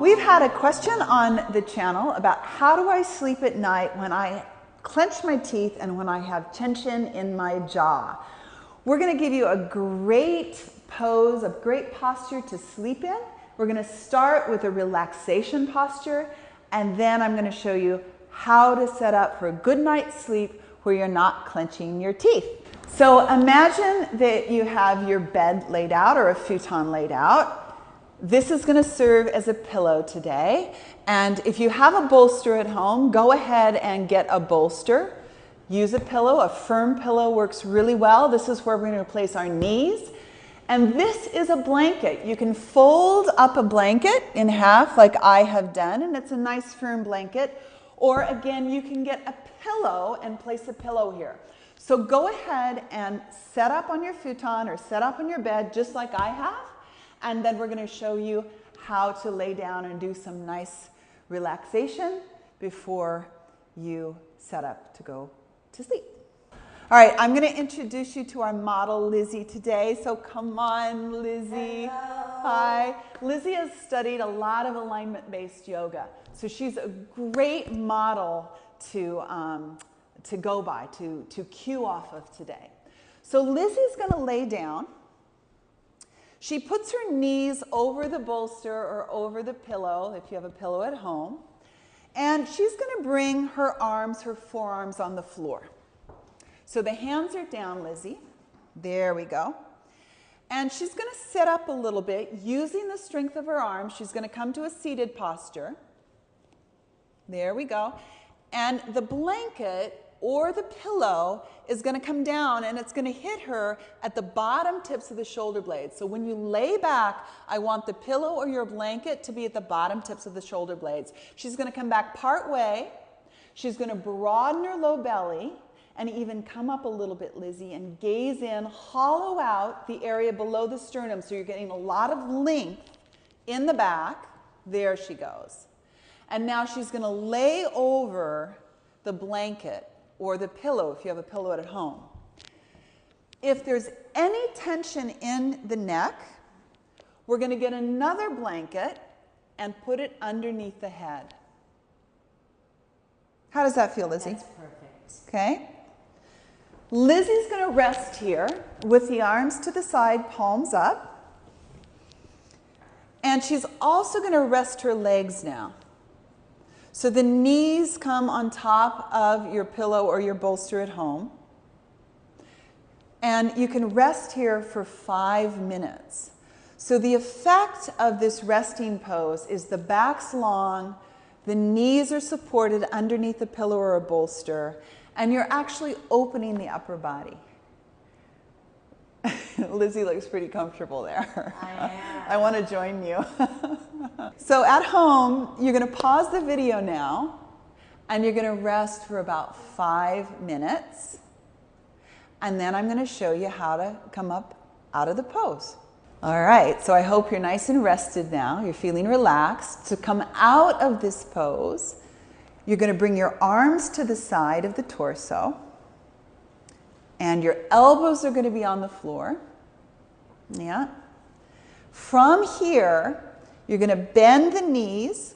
We've had a question on the channel about how do I sleep at night when I clench my teeth and when I have tension in my jaw. We're going to give you a great pose, a great posture to sleep in. We're going to start with a relaxation posture, and then I'm going to show you how to set up for a good night's sleep where you're not clenching your teeth. So imagine that you have your bed laid out or a futon laid out. This is going to serve as a pillow today, and if you have a bolster at home, go ahead and get a bolster. Use a pillow. A firm pillow works really well. This is where we're going to place our knees. And this is a blanket. You can fold up a blanket in half like I have done, and it's a nice firm blanket. Or again, you can get a pillow and place a pillow here. So go ahead and set up on your futon or set up on your bed just like I have. And then we're going to show you how to lay down and do some nice relaxation before you set up to go to sleep. All right, I'm going to introduce you to our model, Lizzie, today. So come on, Lizzie. Hello. Hi. Lizzie has studied a lot of alignment-based yoga. So she's a great model to go by, to cue off of today. So Lizzie's going to lay down. She puts her knees over the bolster or over the pillow, if you have a pillow at home. And she's going to bring her arms, her forearms on the floor. So the hands are down, Lizzie. There we go. And she's going to sit up a little bit. Using the strength of her arms, she's going to come to a seated posture. There we go. And the blanket or the pillow is going to come down and it's going to hit her at the bottom tips of the shoulder blades. So when you lay back, I want the pillow or your blanket to be at the bottom tips of the shoulder blades. She's going to come back part way. She's going to broaden her low belly and even come up a little bit, Lizzie, and gaze in, hollow out the area below the sternum so you're getting a lot of length in the back. There she goes. And now she's going to lay over the blanket or the pillow if you have a pillow at home. If there's any tension in the neck, we're going to get another blanket and put it underneath the head. How does that feel, Lizzie? That's perfect. Okay. Lizzie's going to rest here with the arms to the side, palms up. And she's also going to rest her legs now. So the knees come on top of your pillow or your bolster at home. And you can rest here for 5 minutes. So the effect of this resting pose is the back's long, the knees are supported underneath a pillow or a bolster, and you're actually opening the upper body. Lizzie looks pretty comfortable there. I am. I want to join you. So at home, you're going to pause the video now, and you're going to rest for about 5 minutes. And then I'm going to show you how to come up out of the pose. All right, so I hope you're nice and rested now. You're feeling relaxed. To come out of this pose, you're going to bring your arms to the side of the torso. And your elbows are going to be on the floor. Yeah. From here, you're going to bend the knees.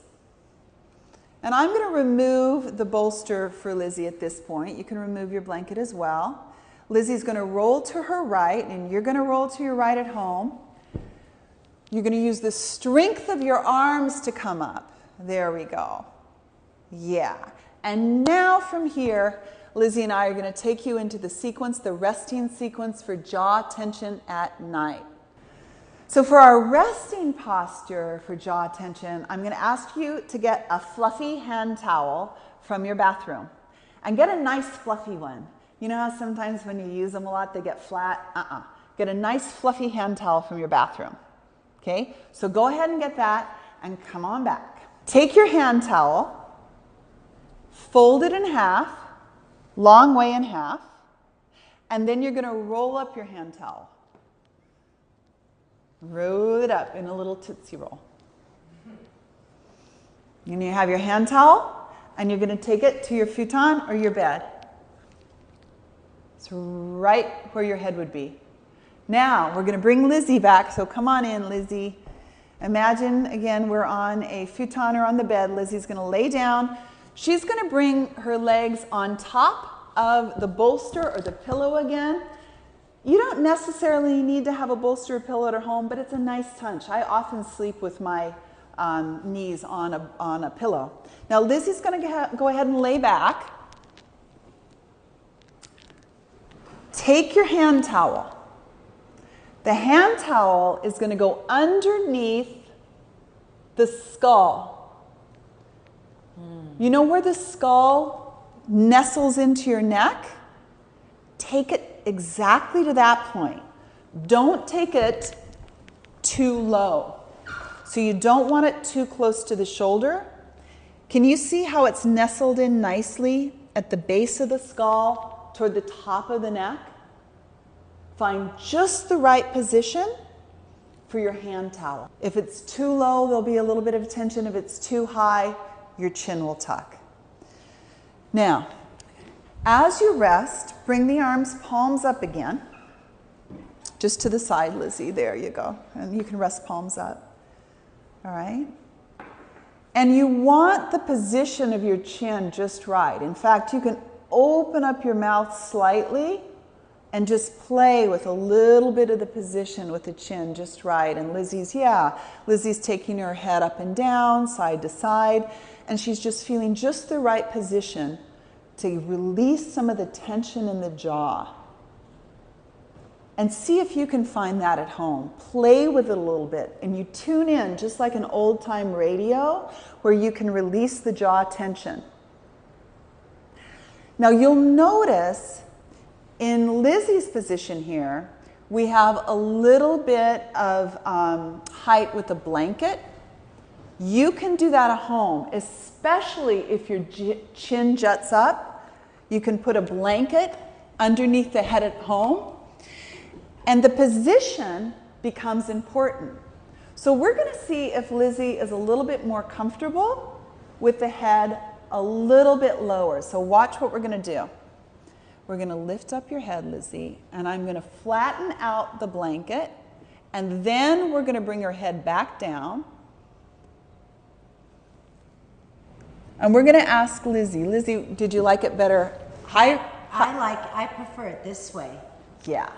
And I'm going to remove the bolster for Lizzie at this point. You can remove your blanket as well. Lizzie's going to roll to her right, and you're going to roll to your right at home. You're going to use the strength of your arms to come up. There we go. Yeah. And now from here, Lizzie and I are going to take you into the sequence, the resting sequence for jaw tension at night. So for our resting posture for jaw tension, I'm going to ask you to get a fluffy hand towel from your bathroom. And get a nice fluffy one. You know how sometimes when you use them a lot, they get flat? Get a nice fluffy hand towel from your bathroom. Okay? So go ahead and get that and come on back. Take your hand towel, fold it in half, long way in half, and then you're going to roll up your hand towel. Roll it up in a little Tootsie Roll. And you have your hand towel, and you're going to take it to your futon or your bed. It's right where your head would be. Now, we're going to bring Lizzie back, so come on in, Lizzie. Imagine, again, we're on a futon or on the bed. Lizzie's going to lay down. She's going to bring her legs on top of the bolster or the pillow again. You don't necessarily need to have a bolster or pillow at home, but it's a nice touch. I often sleep with my knees on a pillow. Now Lizzie's going to go ahead and lay back. Take your hand towel. The hand towel is going to go underneath the skull. You know where the skull nestles into your neck? Take it exactly to that point. Don't take it too low. So you don't want it too close to the shoulder. Can you see how it's nestled in nicely at the base of the skull toward the top of the neck? Find just the right position for your hand towel. If it's too low, there'll be a little bit of tension. If it's too high, your chin will tuck. Now, as you rest, bring the arms, palms up again. Just to the side, Lizzie. There you go. And you can rest palms up. All right? And you want the position of your chin just right. In fact, you can open up your mouth slightly and just play with a little bit of the position with the chin just right. And Lizzie's taking her head up and down, side to side, and she's just feeling just the right position to release some of the tension in the jaw. And see if you can find that at home. Play with it a little bit, and you tune in just like an old-time radio where you can release the jaw tension. Now you'll notice in Lizzie's position here, we have a little bit of height with a blanket. You can do that at home, especially if your chin juts up. You can put a blanket underneath the head at home, and the position becomes important. So we're going to see if Lizzie is a little bit more comfortable with the head a little bit lower. So watch what we're going to do. We're going to lift up your head, Lizzie, and I'm going to flatten out the blanket, and then we're going to bring her head back down. And we're going to ask Lizzie. Lizzie, did you like it better? I prefer it this way. Yeah.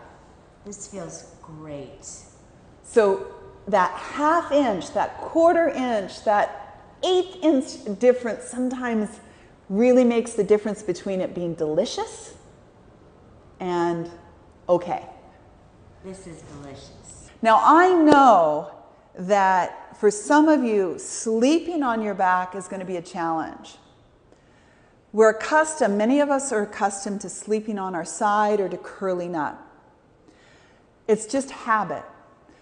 This feels great. So that ½ inch, that quarter inch, that 1/8 inch difference sometimes really makes the difference between it being delicious and okay. This is delicious. Now I know that for some of you, sleeping on your back is going to be a challenge. We're accustomed, many of us are accustomed to sleeping on our side or to curling up. It's just habit.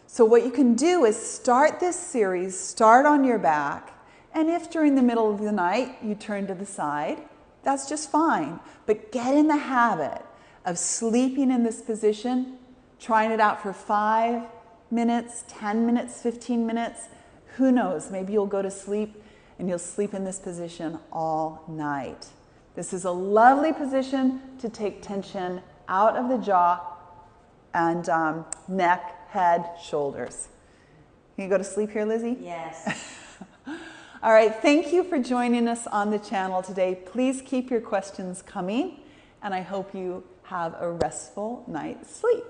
So what you can do is start this series, start on your back, and if during the middle of the night you turn to the side, that's just fine. But get in the habit of sleeping in this position, trying it out for 5 minutes, 10 minutes, 15 minutes. Who knows? Maybe you'll go to sleep and you'll sleep in this position all night. This is a lovely position to take tension out of the jaw and neck, head, shoulders. Can you go to sleep here, Lizzie? Yes. All right, thank you for joining us on the channel today. Please keep your questions coming, and I hope you have a restful night's sleep.